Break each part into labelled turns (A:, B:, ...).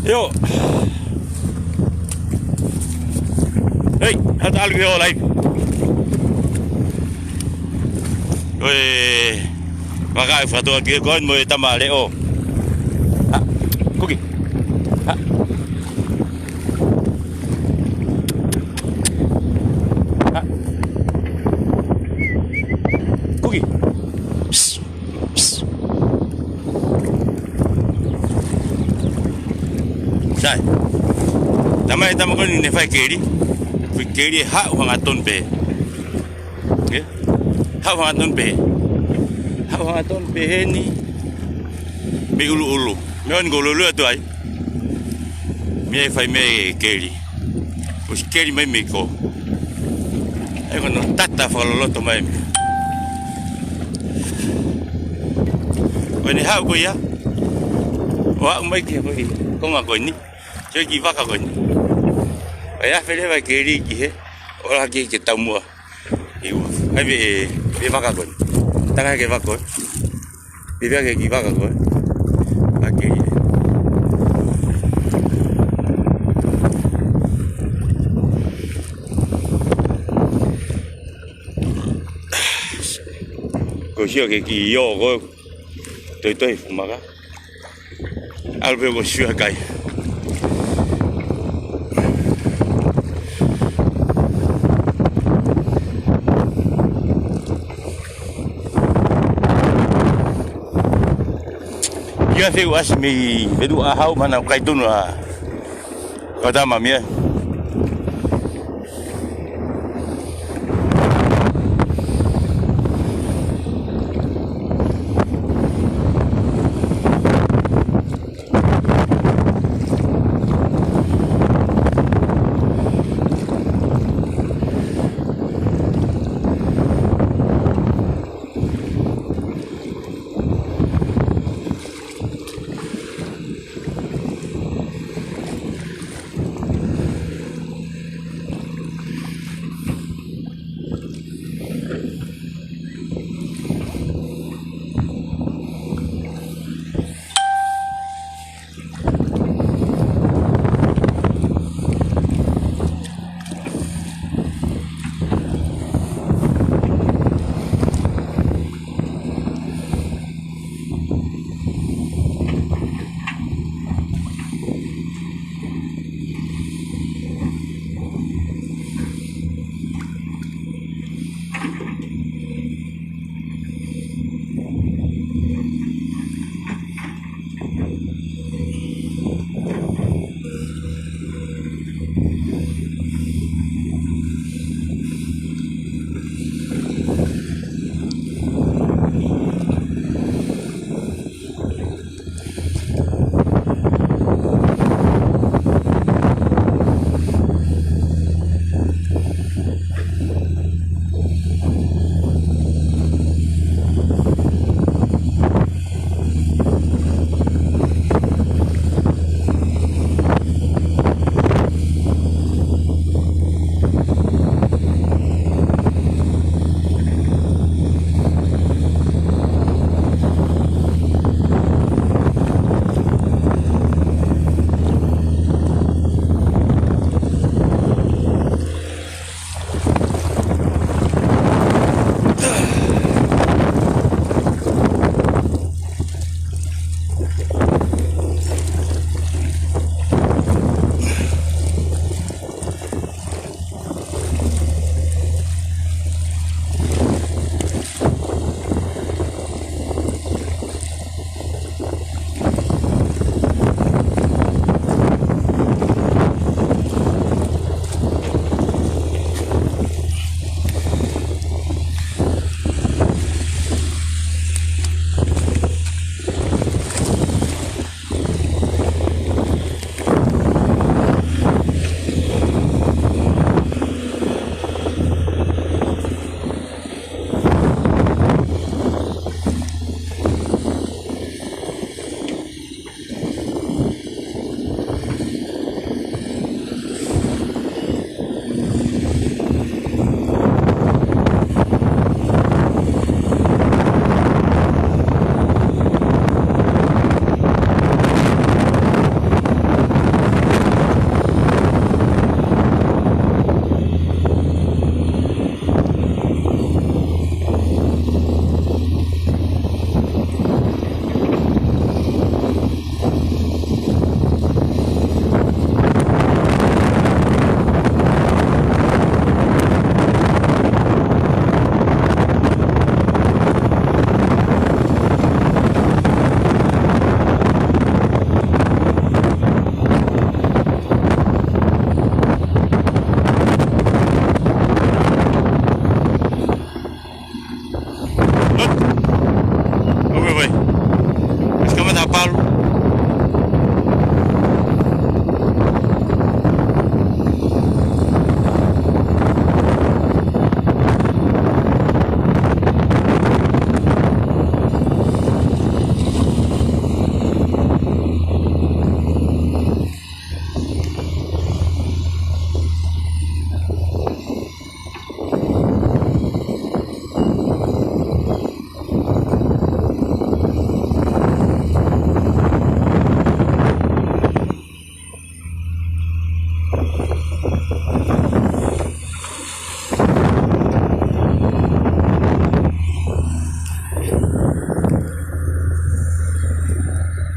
A: Yo. Hey, hata algo yo live. Oi. Maka foto aquí con mo tamale o. Ha. Cookie. Ha. Ha. Cookie. Psst. Psst. Sai. Tamai tamo con ni fai Keli. Fai Keli ha wangaton pe. Okay? Ha wangaton pe. Ha wangaton pe ni. Be ulu. Meon gololo tu ai. Me fai me Keli. Os Keli mai me ko. Ai kono tata fa LOLOTO mai. When ha ko ya. Wa mai ke ko ko nga ko ni. Chơi gì vác rồi, vậy á phải lấy cái đi gì hết, ở là cái tàu mua, hiểu, hay bị vác rồi, tăng hai cái vác rồi, bị cái gì vác rồi, cái có siêu cái gì yo có, tôi mà cái, albe có siêu cái. Ia FEHU'I mi vedu ahau mana kai tunu a kota mamia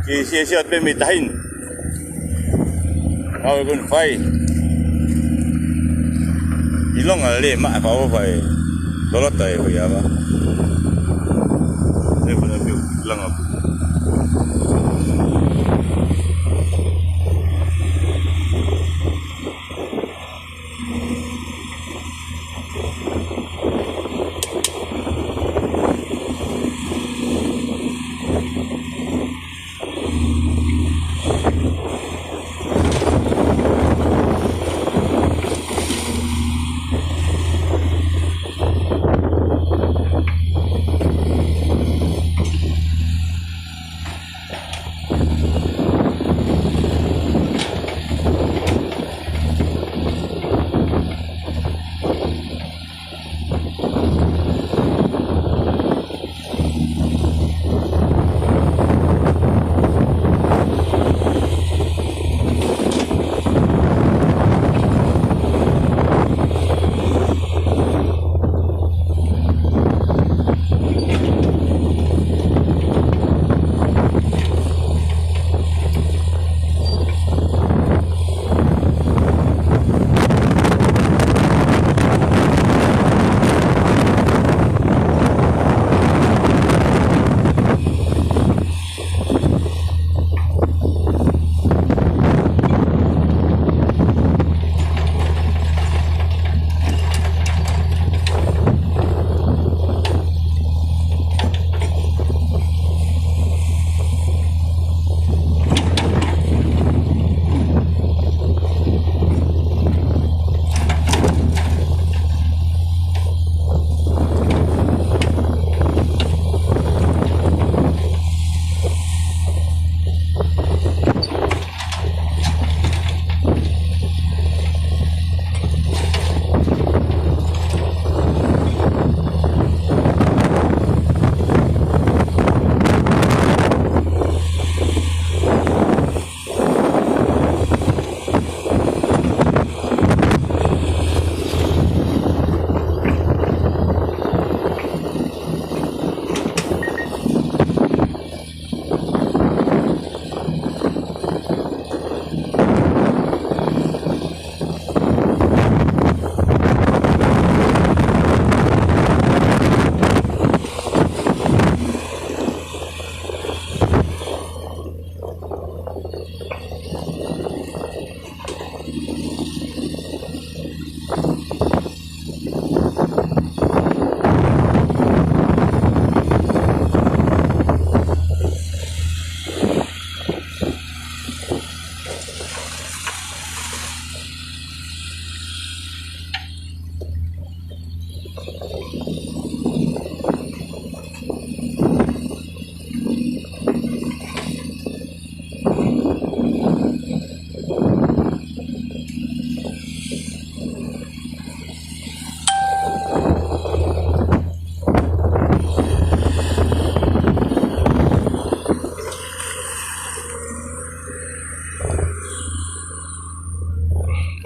A: siat pe mitahin. Kau kun fai. Ilong ale mak kau fai. LOLOTO ya ba. Saya pernah bilang apa.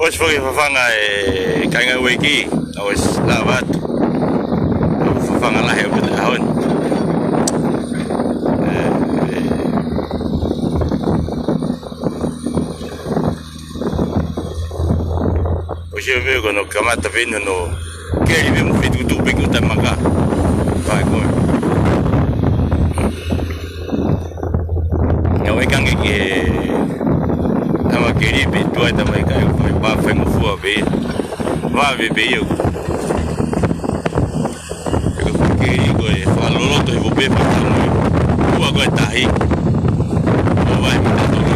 A: Os foi fafanga NGAUE ki os lavat fafanga lah ya betul tahun os eu vejo quando Kamata vindo no Keli mesmo FETUKU pegou TONGA vai com NGAUE kange que tama Keli betul tama kai vai FAINGOFUA be vai bebe eu Keli go fa LOLOTO e vou beber para o agora tá aí vai me dar tudo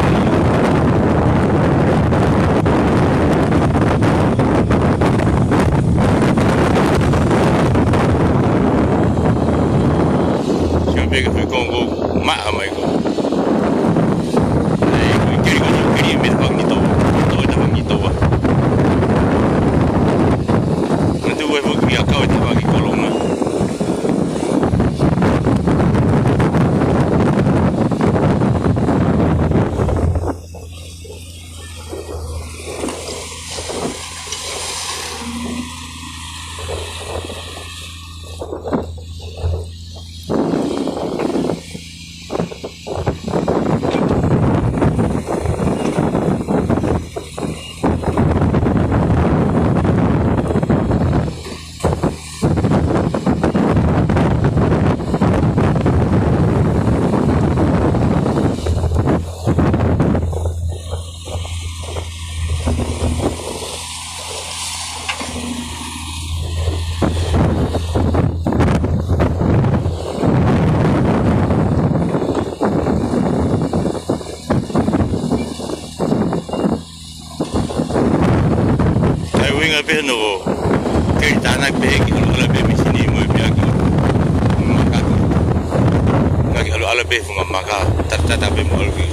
A: que foi Congo mak amai ko ai ko kiri mit bang ni to da bang ni to wa nanti we bo dia kau di bagi Kolonga Kolonga pe no Keli tanak pe ki ala pe sini mo pe ki maka lagi ala pe fu maka tata pe mo ki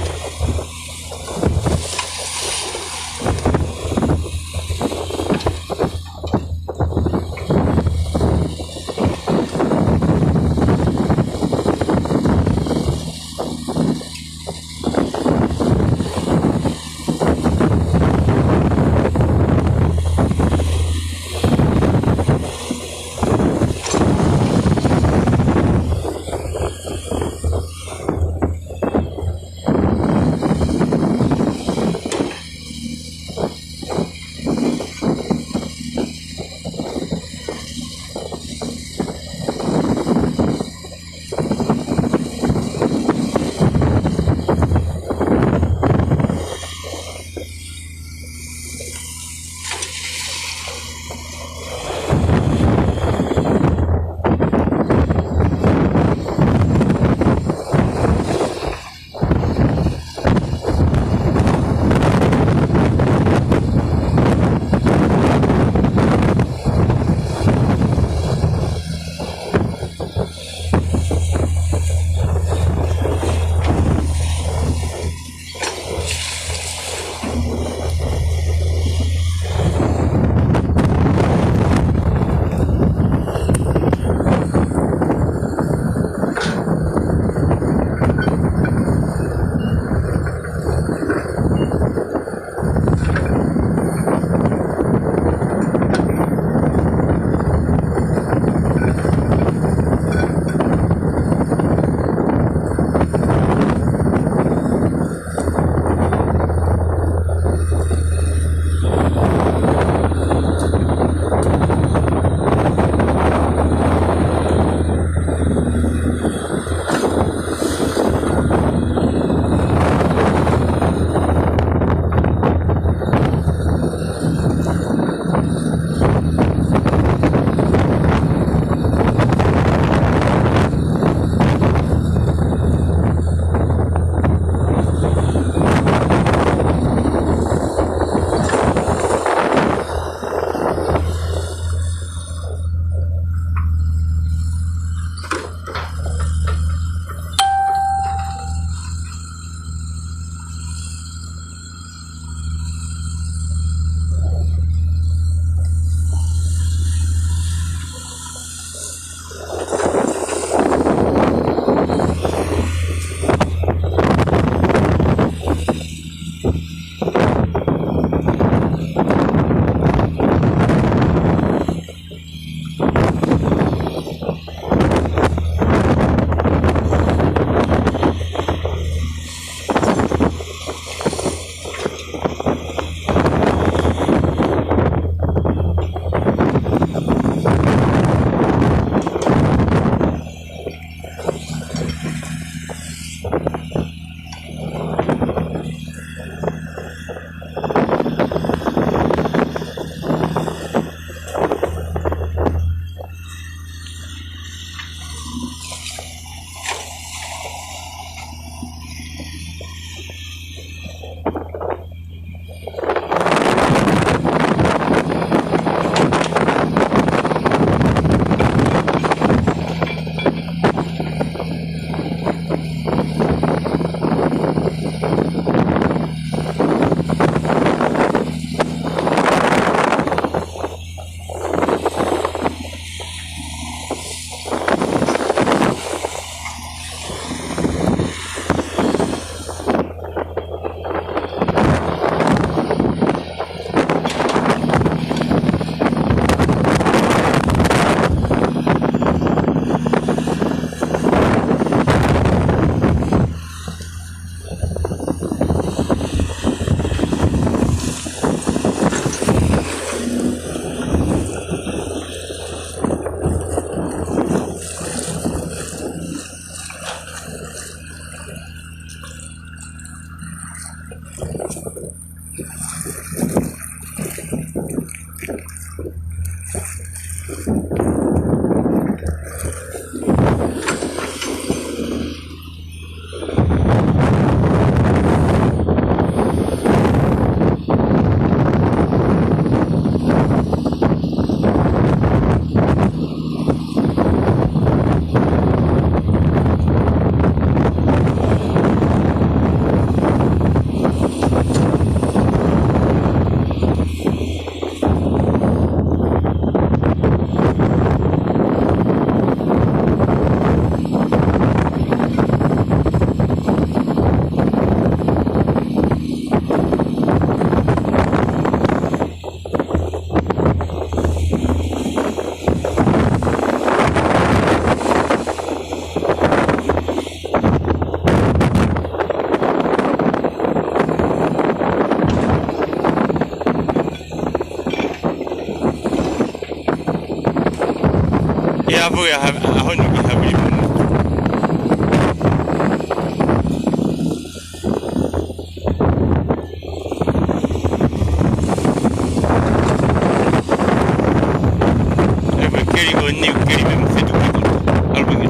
A: Uafu ya Hono ki habili mo. Keli ko ni Keli me FETUKU. Albagi.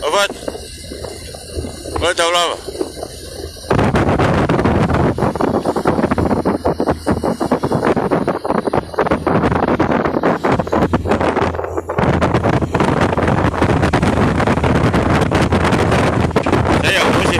A: Obat. Mana Taulanga? Saya mesti.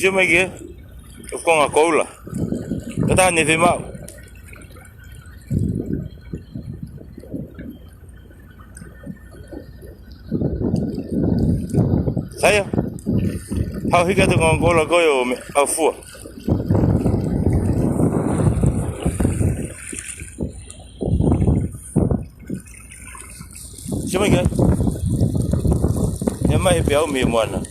A: Siapa lagi? Kau ngakau lah. Kata ni terima. Saya. Hau higa tu ngakau lah kau yo Uafu. Siapa lagi? Yang mai FEHU'I mi mana?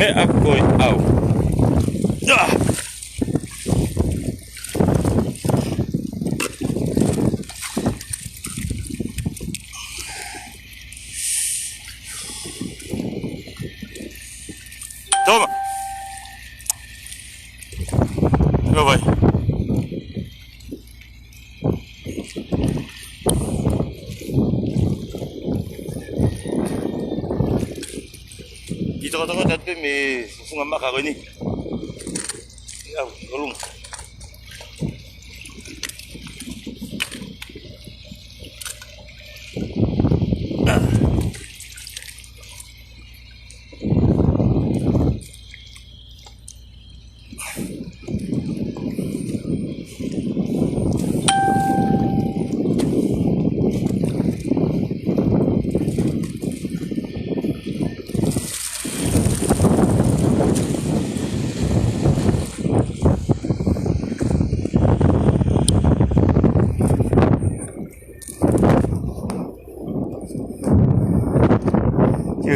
A: he a koi au. Toma. Go vai. Kita tapi me funga maka ko ni. Kolonga.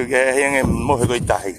A: Yang em mau hơi tài.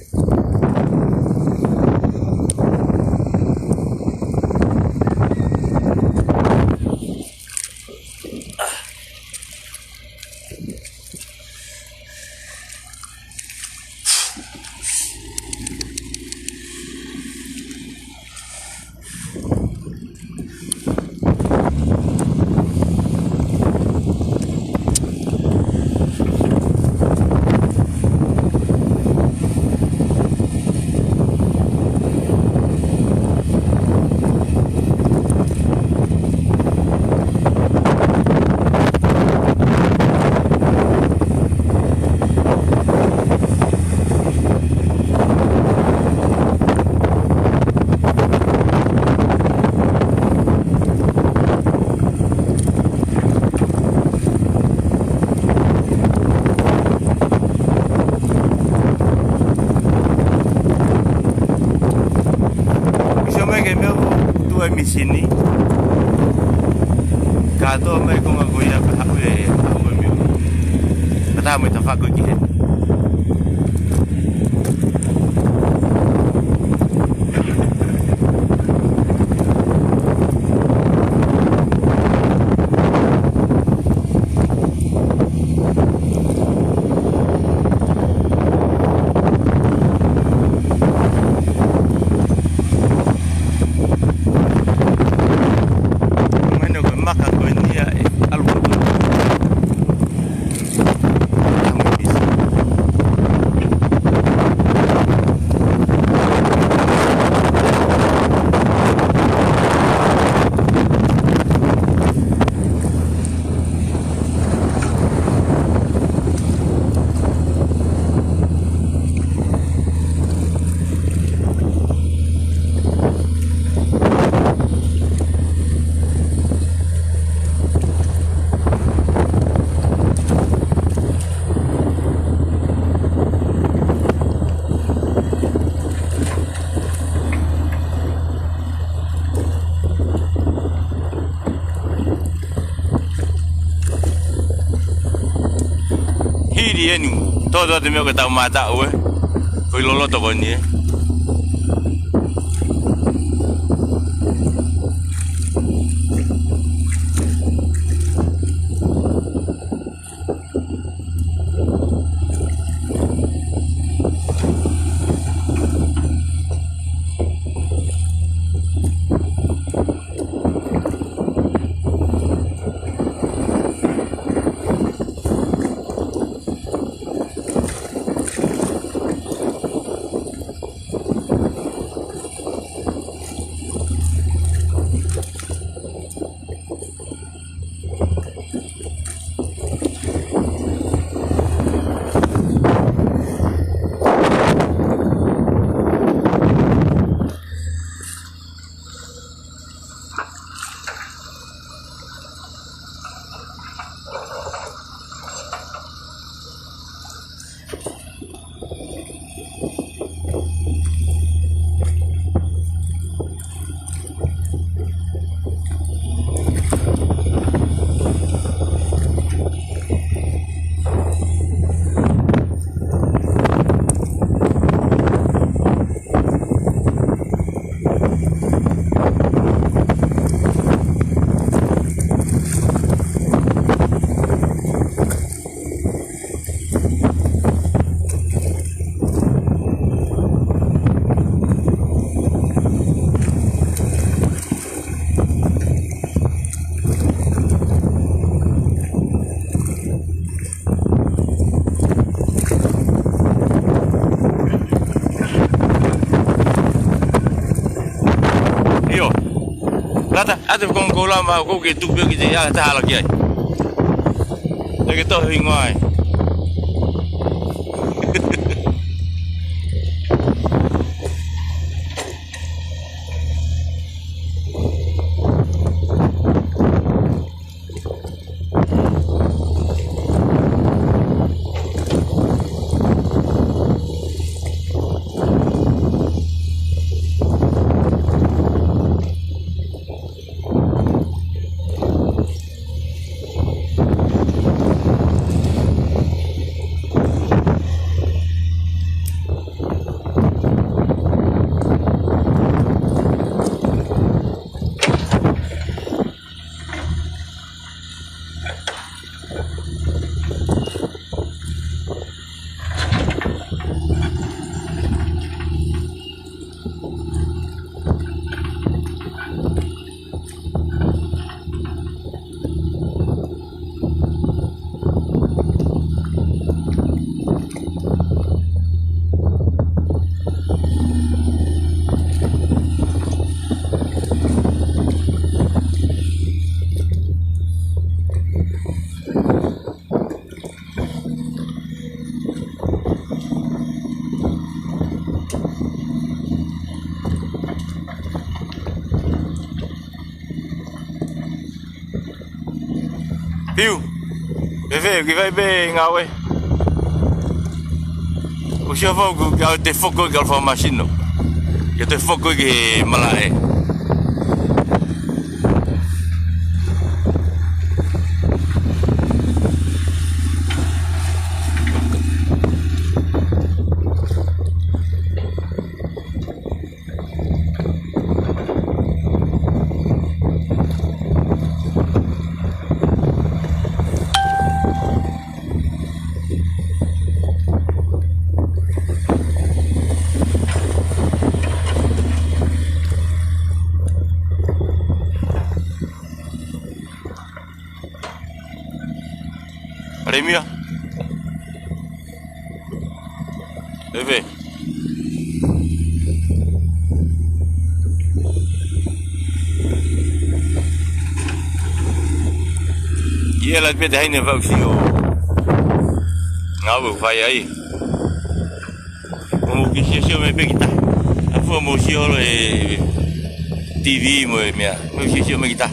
A: Di sini kato mai ko magoya pa ako ako mi kata mo ta fago ki todo de meu que tá TAAU foi LOLOTO con ni Ate kong kolam ko ke tu ke ya ta lagi ai. Lagi to hingwai. Piu, bebe, que vai bem, NGAUE. O chefe que te foco que alfa machino, que te foco que malae. Premio. Bebe. Ia la pede haine va aussi o. NGAUE fai ai. Como que se me pegita. A fo mo si o TV mo mea. Mo si me kita.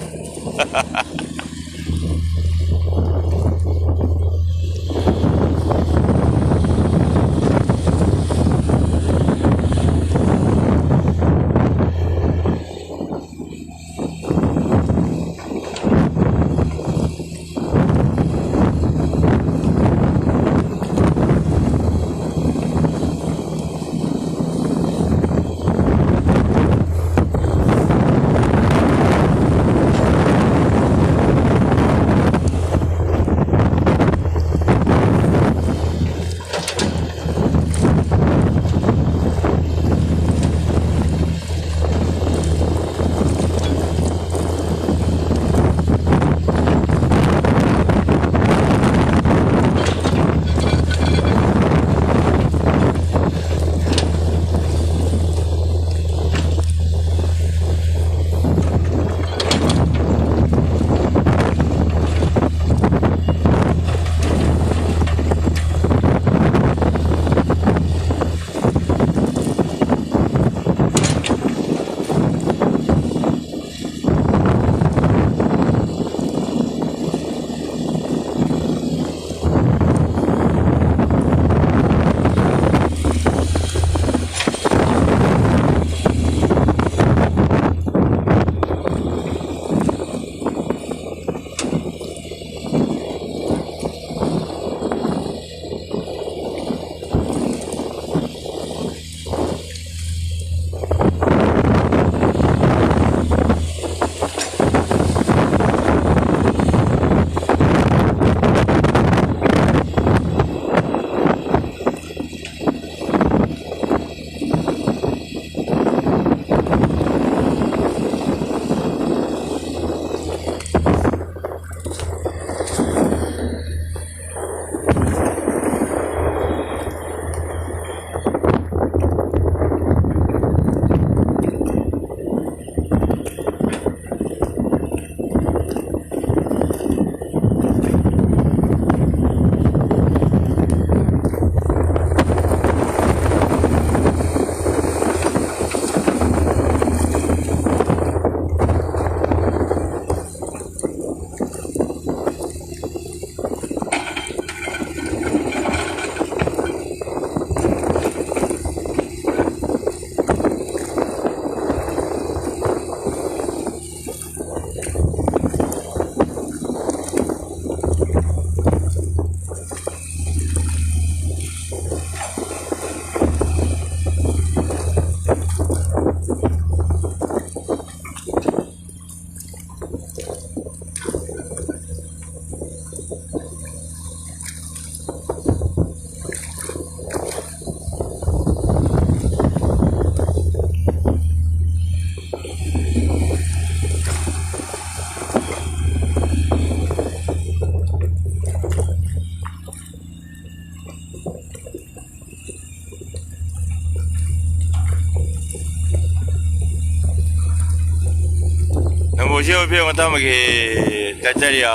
A: 我小朋友他们给在这里啊，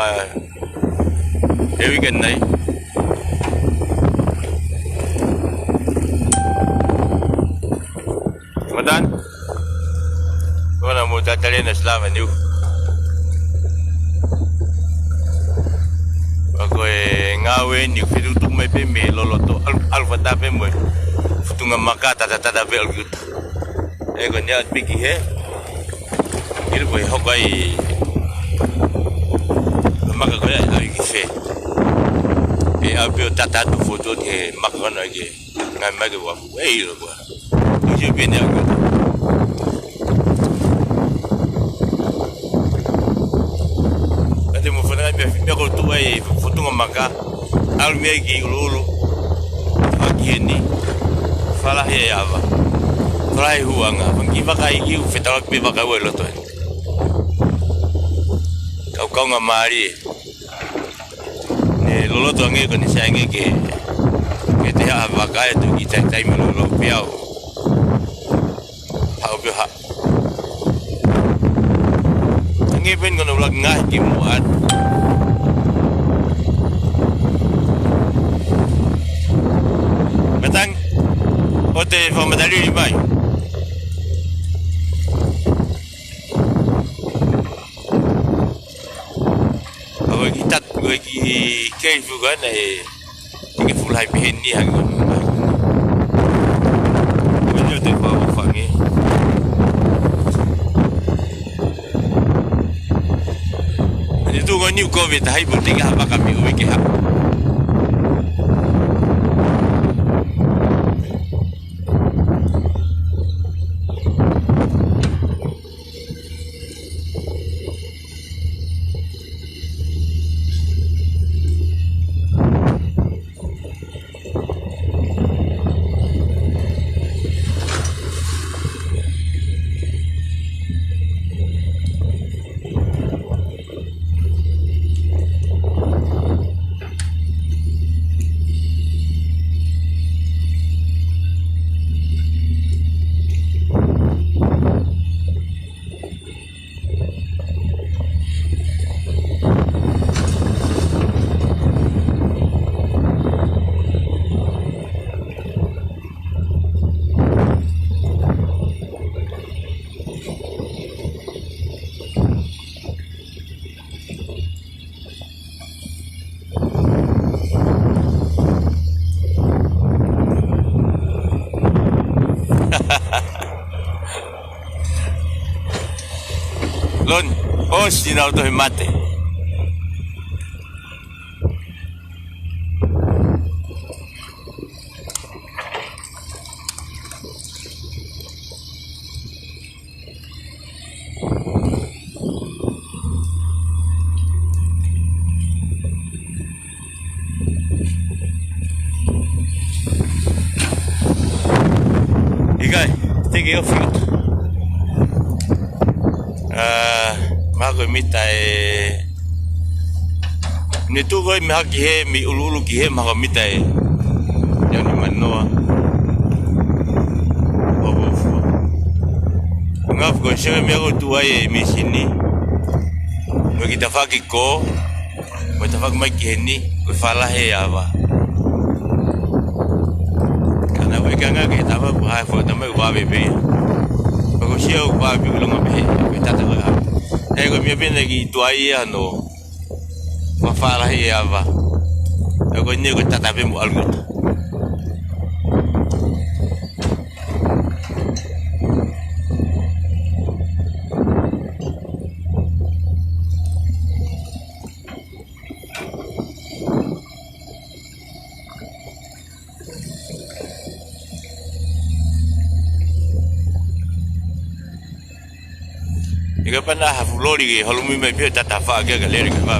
A: 有一个人。Kemudian, mana mau cari na selama ni? Aku ngawe ni FETUKU mai pe me LOLOTO alfa ta pe mo. Futunga maka tata pe algut. Ego ni at piki he. Il boy hokai. Maka ko ya lagi fe. E abio tata tu foto ke maka na ke. Ngai mai ke Uafu. Ei lo gua. Dia bini aku. Nanti mau foto ni, biar kau tu ay foto ngamaka, almi lagi lulu, pagi ni, falah ya apa, falah huanga, pagi pakai iu, fetalak pi pakai woi LOTU. Kau ngamari, ni LOLOTO angge ko ni saya angge ke, kita ya pakai tu kita time lulu piau. Hak Ang ipin ko na vlog nga Kimuat Matang Ote Famadali Limay Ako itat ko Keli fugan ay Ika fulhay pihin ni hanggang Medyo ito papafangi Itu ko new COVID hai buti ka apa kami uwi ke hap. Lon, sinaw to mate. Igay, tige o fiut. Mako mitai ni tu ko mi haki he mi ululu ki he mako mitai yang di manoa obofu ngaf ko she mi ko tu ai mi sini ko kita faki ko tafak mai ki ni ko fala he ava kana we kanga ke tava ko ha fo tamai wa bebe ko she ko wa bi ulunga be ko tata ko Ego mi pin lagi tuai ano mafala ya va ego ni ko tatape mo algut Ika pana hafulori ke halumi mai pia tatafa ke galeri ke va.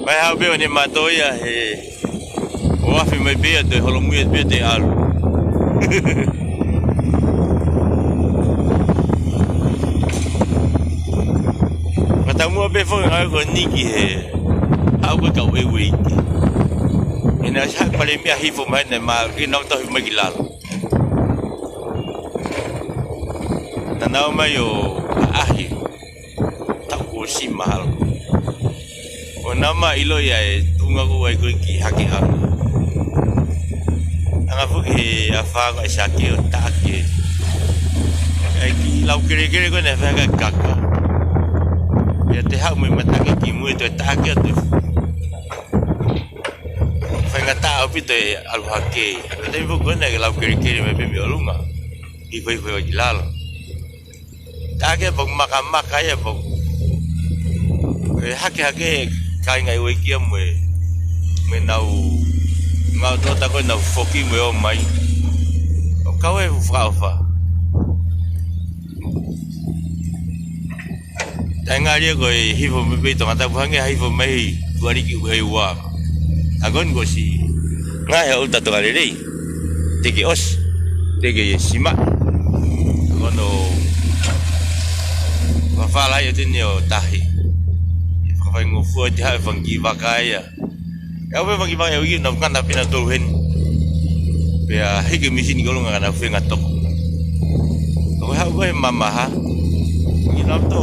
A: Vai hau beo ni matoia he Uafu mai bea te holomui bea te alu. Matamua be fo ngai ko niki he au ko kau e wei. Ina sa pale mea hifo mai ne ma ki no to mai kilalo. Tanau mai o ahi taku si mahal. O nama ilo ya tunga ko ai ko ki haki ha. Anga fu e afa ko saki o taki. Ai ki lau kere ko ne fa ka kaka. Ya te hau mai mataki ki mu to taki o te. Fa nga ta o pito e alu hake. Te fu ko ne lau kere me pe mi olunga. Ki foi ki lalo. Taki pok maka ya pok. Hake kai ngai wei kia me nau ngau to ta ko nau foki me o mai o kau e fa tanga ria ko hifo me pe to ngata buhange hifo mai tuari ki wei wa agon go si ngai o ta to ale rei teki os teki sima kono wa fala yo tinio tahi FAINGOFUA te hae FAKAKAUKAU. Kau pe FAKAKAUKAU i na kana pina tolu hen. Pea heke misi ni Kolonga kana whenga toko. Kau hau koe mamaha. I na to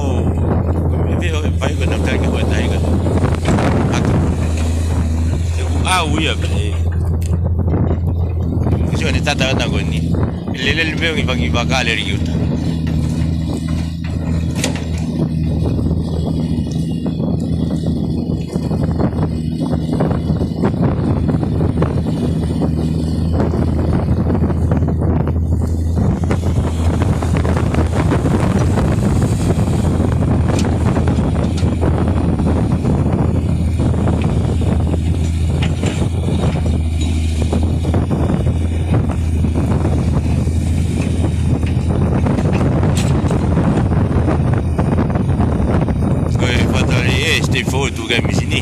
A: me veo e whai koe na taki koe tahi koe. Haka. Te ku au ia pe. Kisi wane tata kata koe ni. Lelele veo i FAKAKAUKAU le riki uta. Foto que me sini.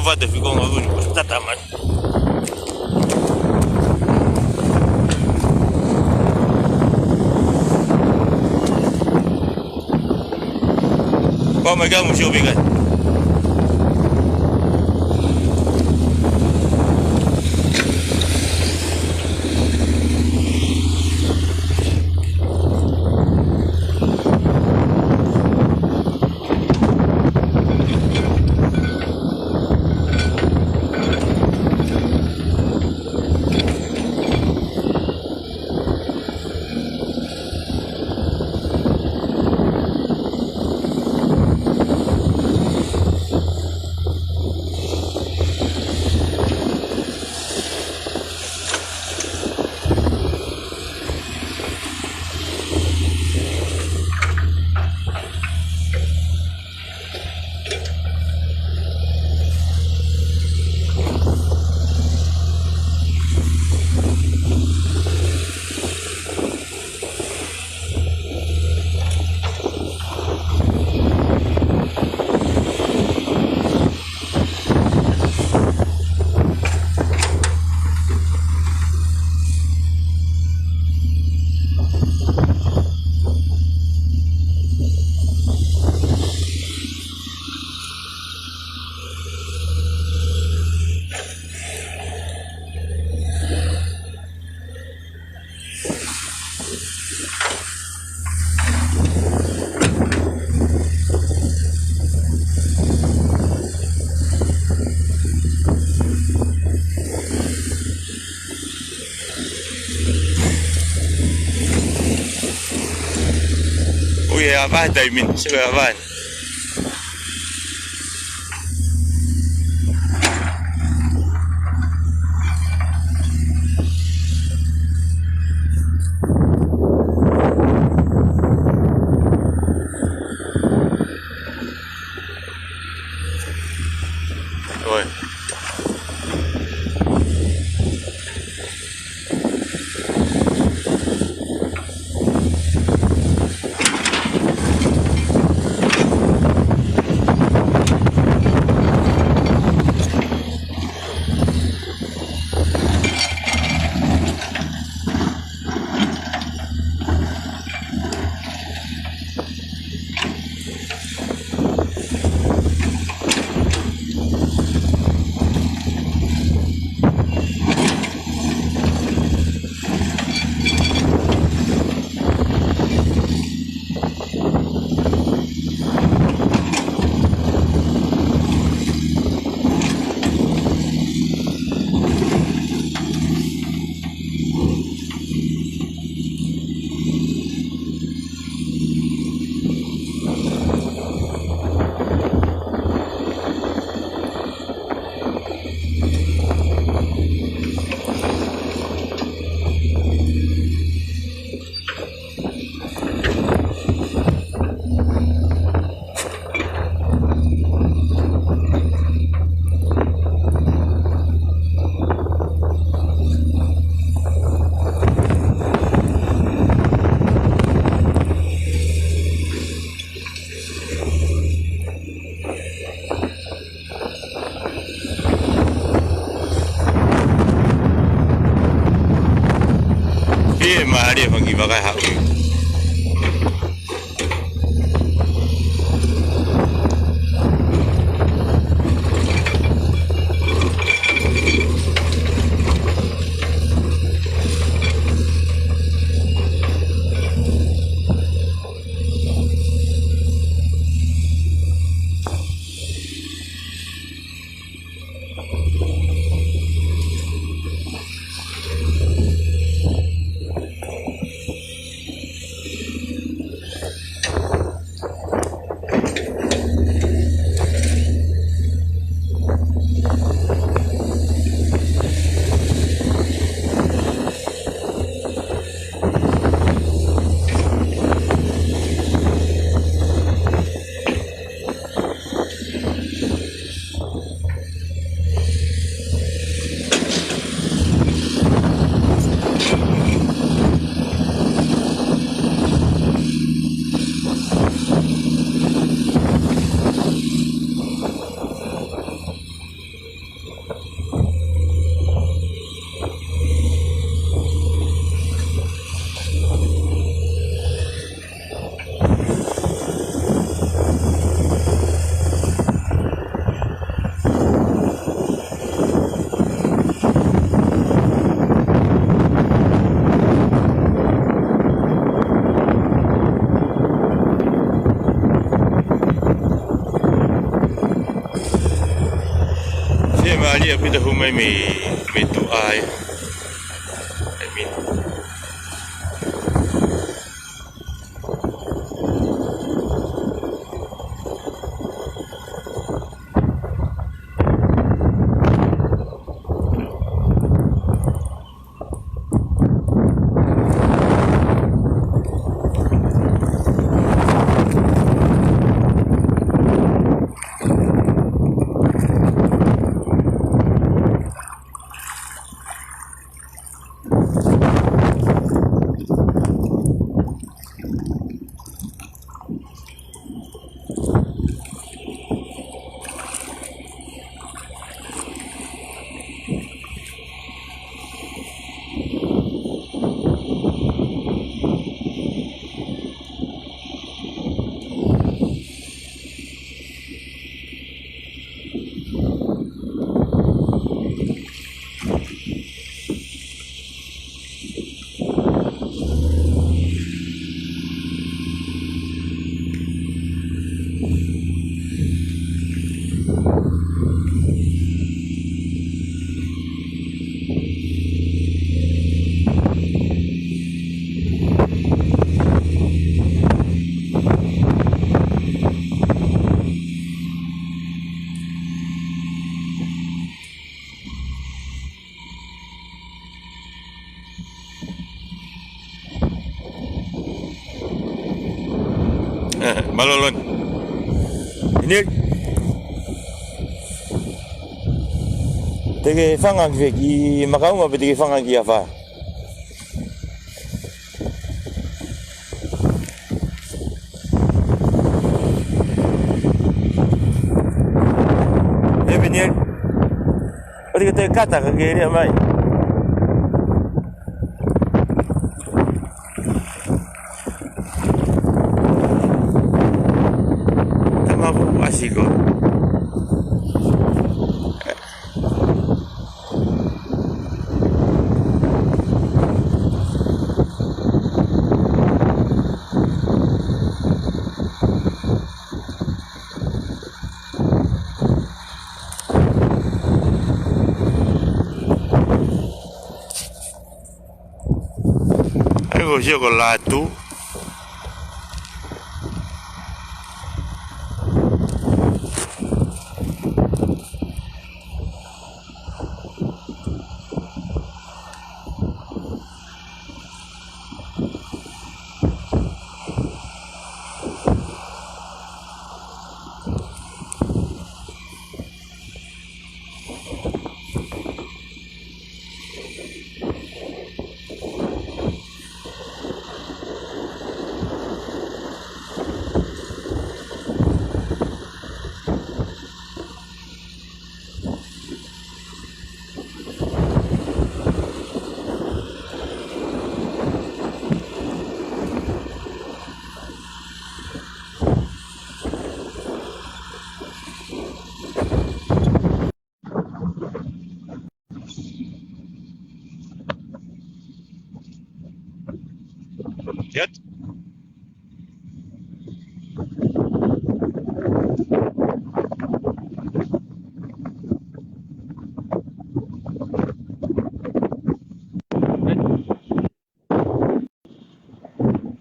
A: Vado fico con alcuni costata man. Come kamu shopping kan? ya apa daimin siya apa. Oi. Mahali bagi pakai HOTAU. Ali aku dah humai me doa ya. Amin. Malolon. Ini tege fanga ki makau ma tege fanga ki afa. Venir. Ori te kata ka gere mai. Tamago asigo. Yo con LOTU Lihat.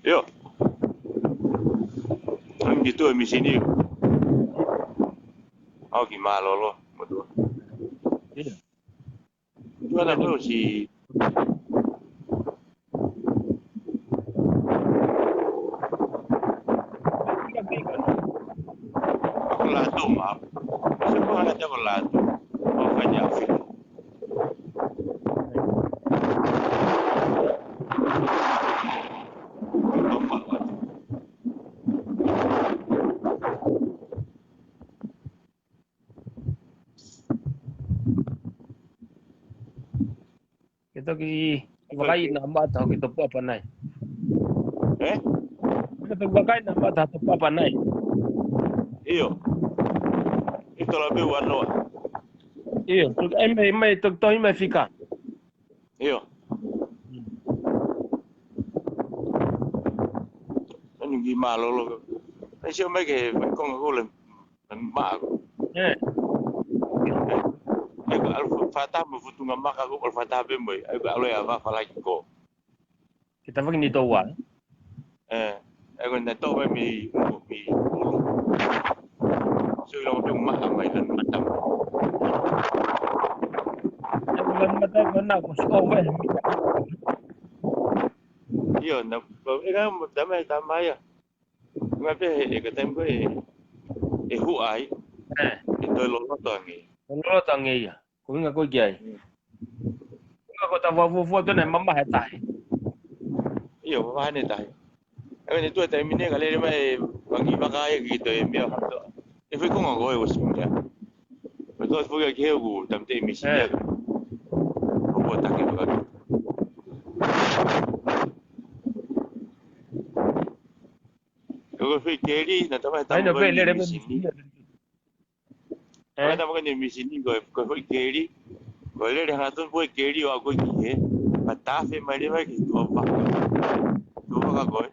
A: Yo. Ang gitu emisi ini. Aku gimana lo? Betul. Iya. Itu ada tuh si LOTU, maaf. Siapa aja con LOTU? Oh, kanya fit.
B: Kita ki bagai nama tahu kita apa nai. Kita bagai nama tahu apa nai.
A: Iyo. Itu lebih warna.
B: Iyo, mai tuk toh mai fika.
A: Iyo. Anh gimana lo? Anh siapa mai ke kong aku lem mak aku. Aku alfatah membutuh ngamak aku alfatah bemboy. Aku alo ya apa lagi ko.
B: Kita begini doa.
A: Aku nak tahu mi ulu. So long tu mak mai lan matam.
B: Aku lan matam mana aku suka weh.
A: Iyo, nak kan damai ya. Ngapain kita tempo FEHU'I. Itu LOLOTO ni.
B: LOLOTO ni ya. Kau ingat kau gay. Kau tahu wafu tu ni mama hetai.
A: Iyo, mama ni tahu. Aku ni tu ada mini kali ni mai bagi pakai gitu ya. Itu kau ngagoi usungnya. Betul sebagai kau tamte misinya. Kau tak kau kan. Kau Keli, nanti apa tahu kau ni misi. Nanti apa kau ni misi ni kau Keli. Kau le dah ngatun kau Keli aku kihe. Patah fe mai mai gitu apa. Tu apa kau?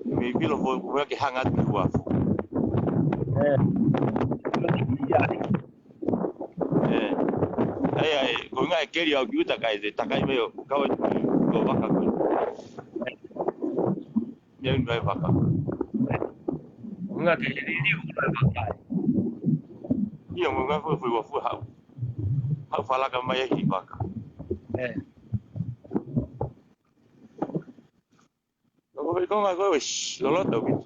A: Maybe lo kau ke hangat di Uafu. Kau ingat Keli aku tak kaya, tak kaya mayo. Kau bakal kau. Yang baik bakal.
B: Enggak Keli ni udah bakal.
A: Iya, mungkin aku Uafu hau fala kama ya hibaka. Kau kau ngaku loloto gitu.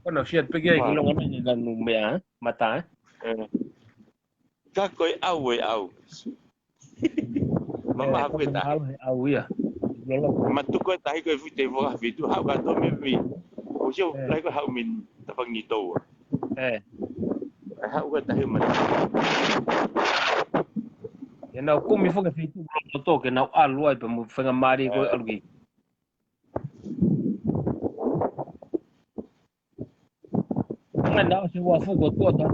B: Kau nak siap pergi ke Kolonga ni dan numia mata.
A: Kakoi au. Mama aku tak.
B: Au ya.
A: Matu ko tahi ko fute vo vitu ha ka to me. O sio lai ko ha min tapang ni to. Ha ko tahi man.
B: Ya na ko mi foka fitu to ke na alu ai pa mo fanga mari ko algi. Na si Uafu ko to ta.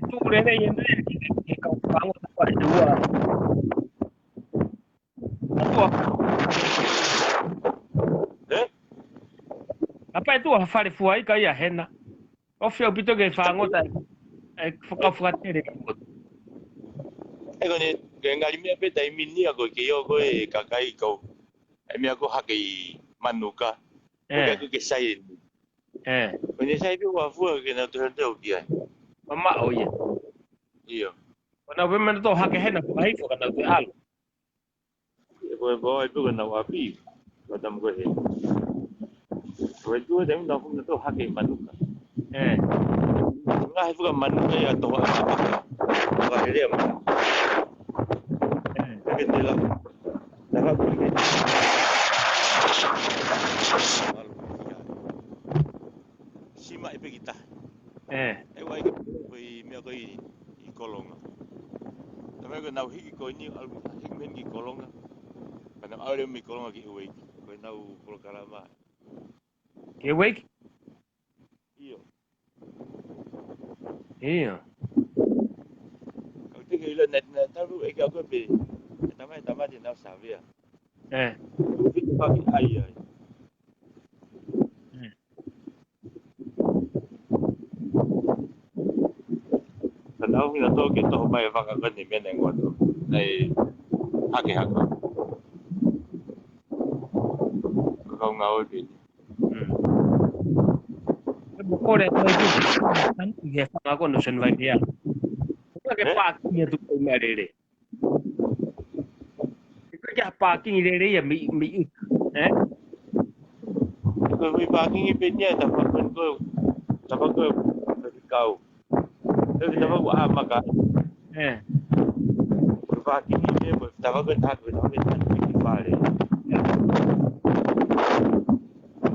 B: Tu le ne yen ke ka pa mo ta pa dua. Apa itu hafari fuai ka ya hena. Ofia pito ke fa ngota e foka fratere.
A: Ego ni ngali mi pe tai mini ako ke yo ko e kakai ko. E mi ako ha ke manuka. Ko ke sai. Ko ni sai bi wa fu ke na to to ki ai.
B: Mama o ye.
A: Iyo.
B: Ona we men to ha ke hena fa hi foka na te al.
A: Ko ai pu na wa pi. Ko tam ko he. Ko tu dem na fu na to ha ke manuka. Ngai fu ka manuka ya to ha. Ko he dia. Kendala. Dah pergi. Sima ipe kita. Wai ke pui mi ko I Kolonga. Tapi ko nau hiki ko ni al hiki men ki Kolonga. Kana aure mi Kolonga ki uai. Ko nau ko kalama.
B: Ke wake?
A: Iyo. Kau tiga ilo net tahu eka ko be. Tama di nau savia. Itu pakai air. Tahu kita tahu kita mai FAKAKAUKAU ni men ngot. Nai hake. Kau ngau di.
B: Ko le to ki san ke fa ko no sen vai dia. Ko ke pa ki tu ko me re. Ko parking re ya mi
A: Ko parking ipennya dapat ko kau. Tapi dapat ko amaka. Parking ini dapat ko tak ko tak pare.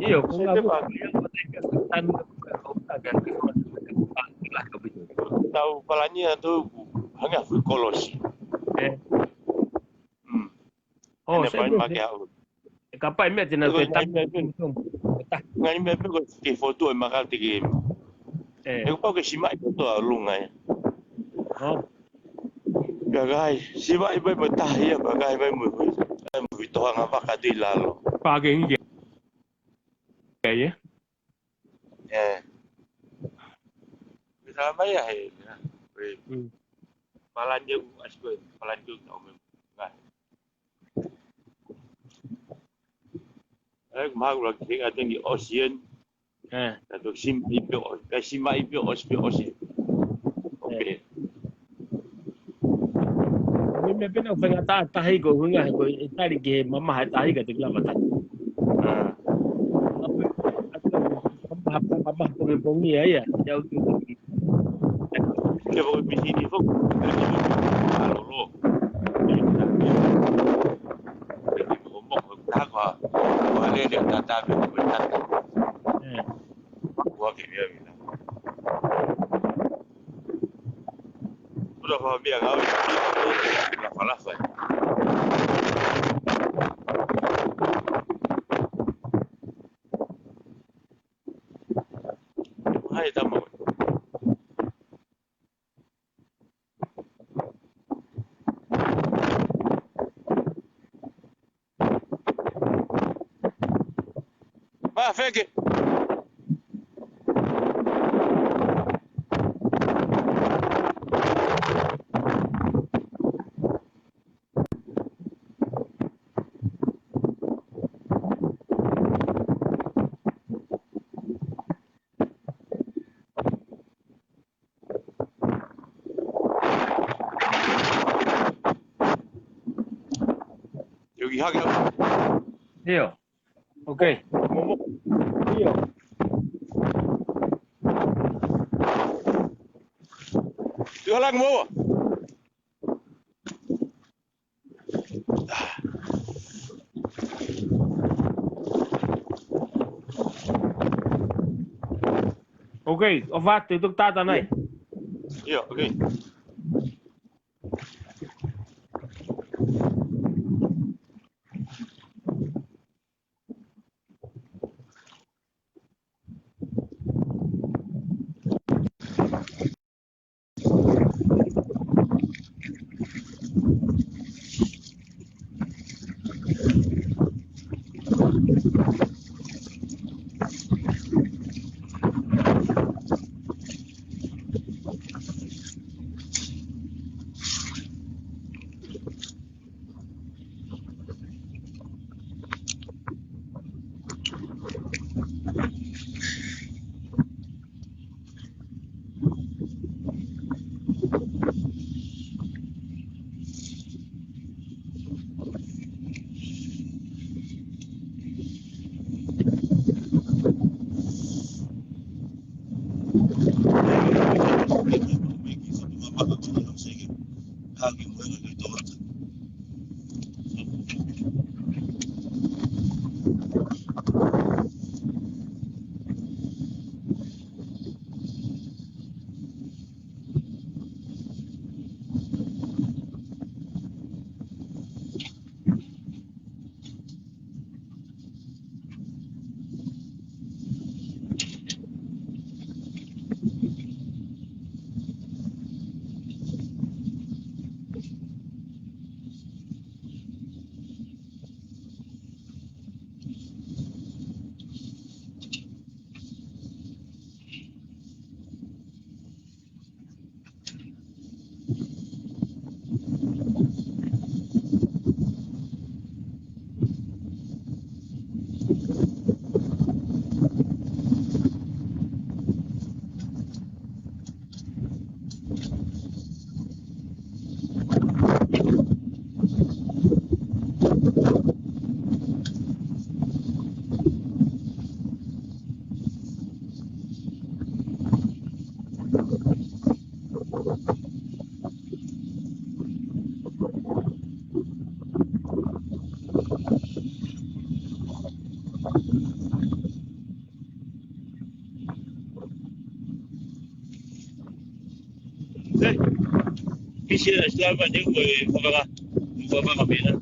B: Iyo ko nga po tan ko tagan ko lah ka bitu.
A: Tahu palanya tu hanya kolos.
B: Oh, saya kapai me tina te tak.
A: Ngani me pe ko ke foto e makal te game. Ko pa ke sima foto alunga. Gagai, sima ibai betah ya bagai bai mu. Mu vito nga pa ka di lalo.
B: Pa ke ngi. Ya.
A: Bisa ba ya he. Palanya asko palanya tau me. Mahal lagi ada di ocean. Atau sima ipi ocean. Okay.
B: Me pena fenga ta hi go hunga go tari ge mama ha ta hi ga tikla mata. Mama pengen bongi ya jauh tu.
A: Dia bawa bisi ni fok. Lolo. Agora, olha ele tá vendo como tá. Boa que minha vida. Tudo para minha gaúcha, para falar foi. Hai tá bom. Fake. hake hau.
B: Io. Ok.
A: Momo.
B: Io.
A: Đưa lang momo.
B: Ok, ho fatto il toccata này.
A: Io, ok. Cái xe là sao mà những người qua bằng biển á.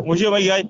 A: Musio mai ai.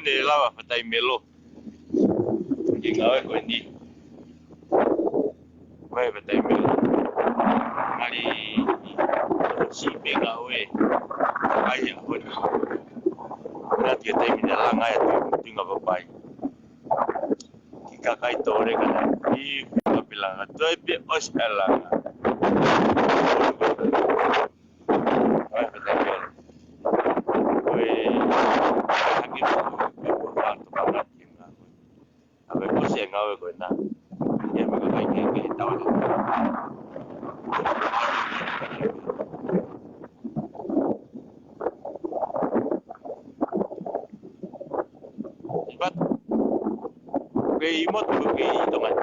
A: One lawa fatai melo. NGAUE ko ni. Vai fatai melo. Mari si NGAUE. Ai Hono. Nanti kita ini LANGI itu tinggal papai. Kita kai tore kana. I bilang tu be os LANGI. Vai fatai melo. NGAUE ko na. Yan mga KAIKEHE TAUTEA'I. But kay imot ko kay tongan.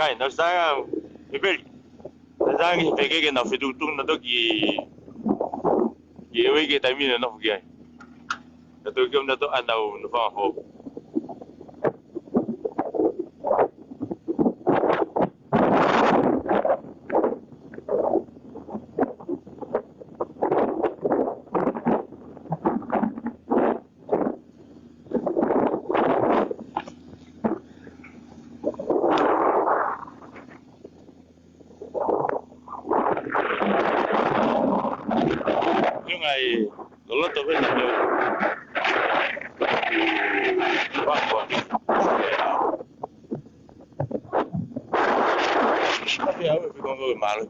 A: Kai, nós está bebê. Nós aqui peguei que na FETUKU na to que eu que também não fiquei. Na to que eu na to andau no fa ho. Ai, LOLOTO bên này được. Uafu. Tapi aku pikir malu.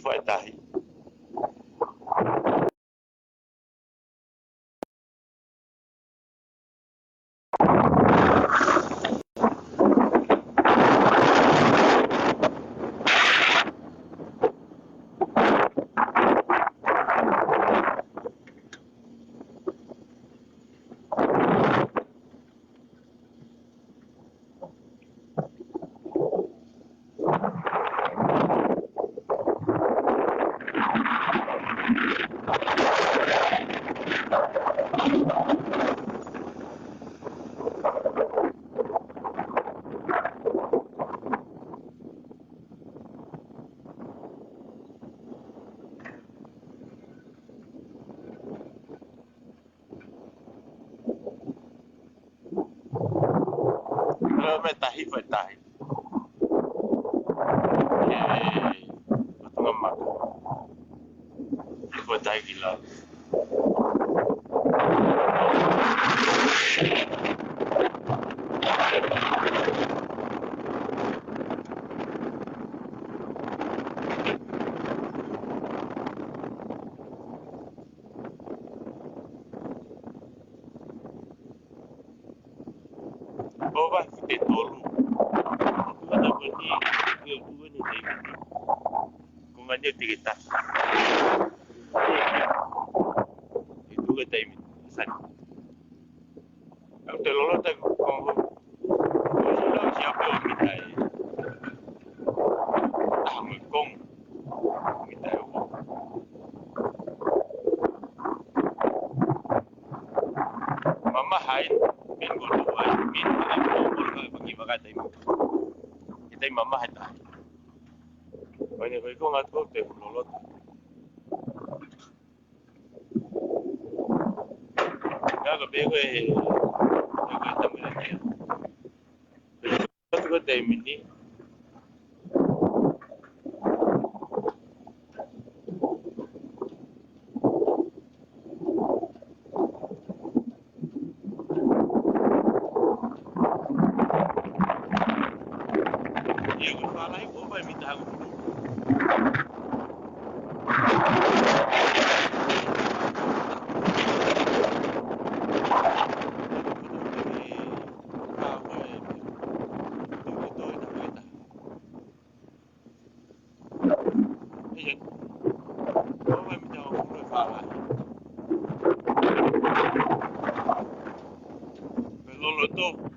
A: FAITO'I. FAITO'I. Betul mak. FAITO'I gila. Oh, bah, kita tolu. Ada bunyi, dua ni saya. Kunganya cerita. Itu kata ini. San. Aku terlalu tak kau. Kalau siapa yang minta, mengkong minta uang. Mama hai, minggu dua, minggu bagi bakat ini. Kita mama hai tak. Banyak kau ngat kau teh LOLOTO. Kalau bego tamu lagi. Kalau teh ini. Dia kau falai kau minta aku. LOLOTO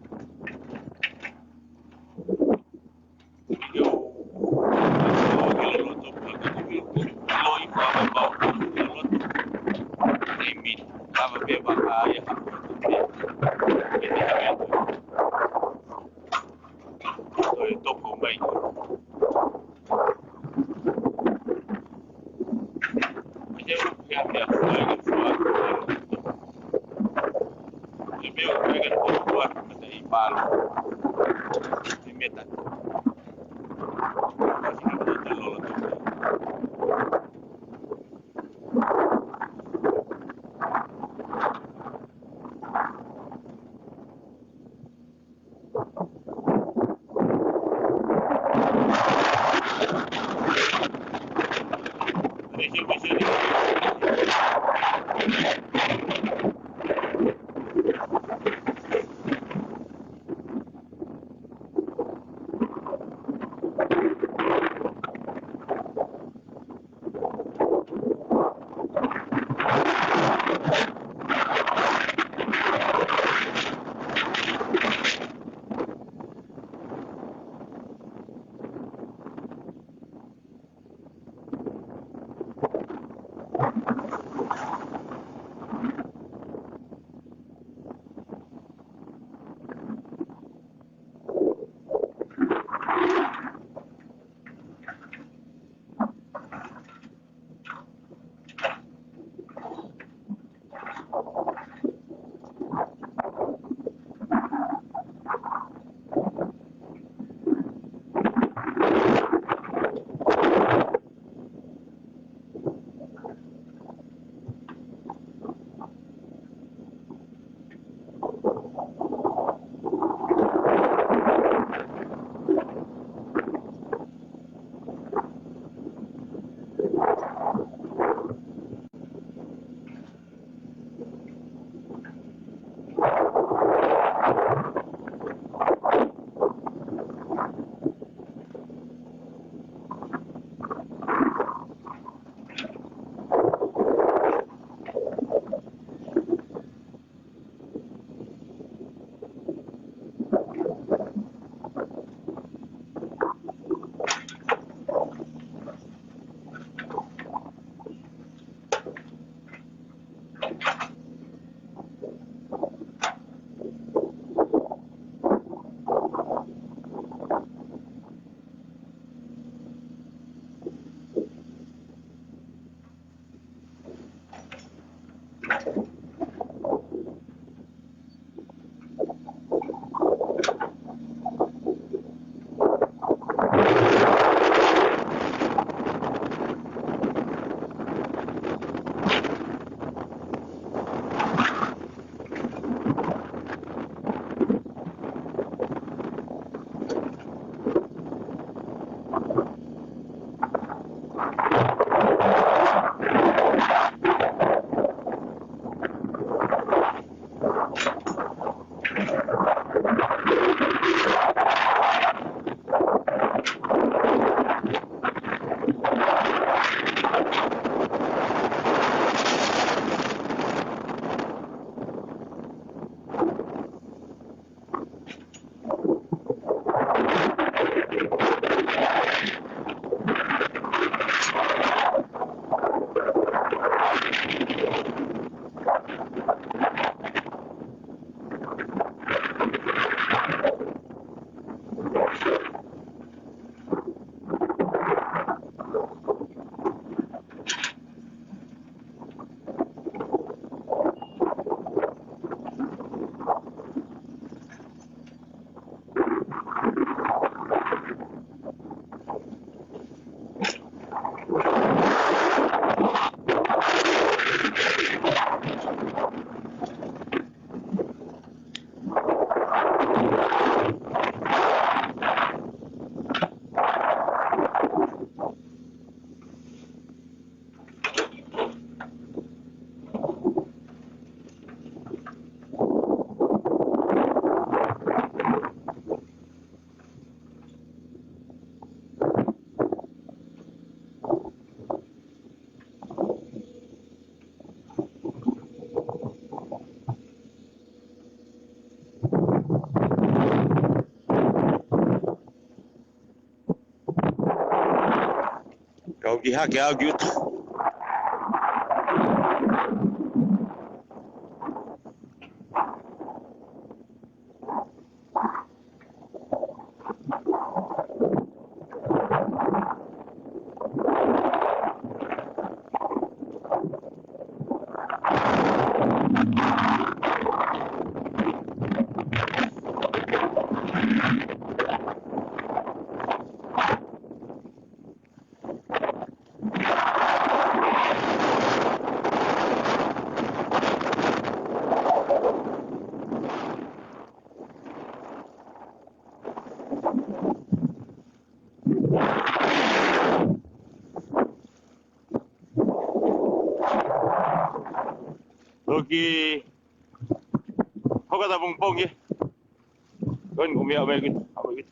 A: Oke, hak ya, gut. Oke, kau kata pungpong ya? Kan kumia apa gitu? Apa gitu?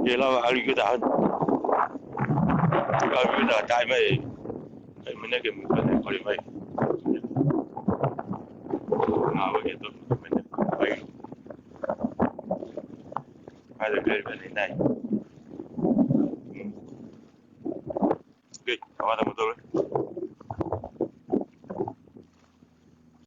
A: Jelah hari kita kan, hari kita cai mai mana ke mana kali mai? Apa gitu? Mana mai? Ada kali mana nai? Oke, Kamata motor.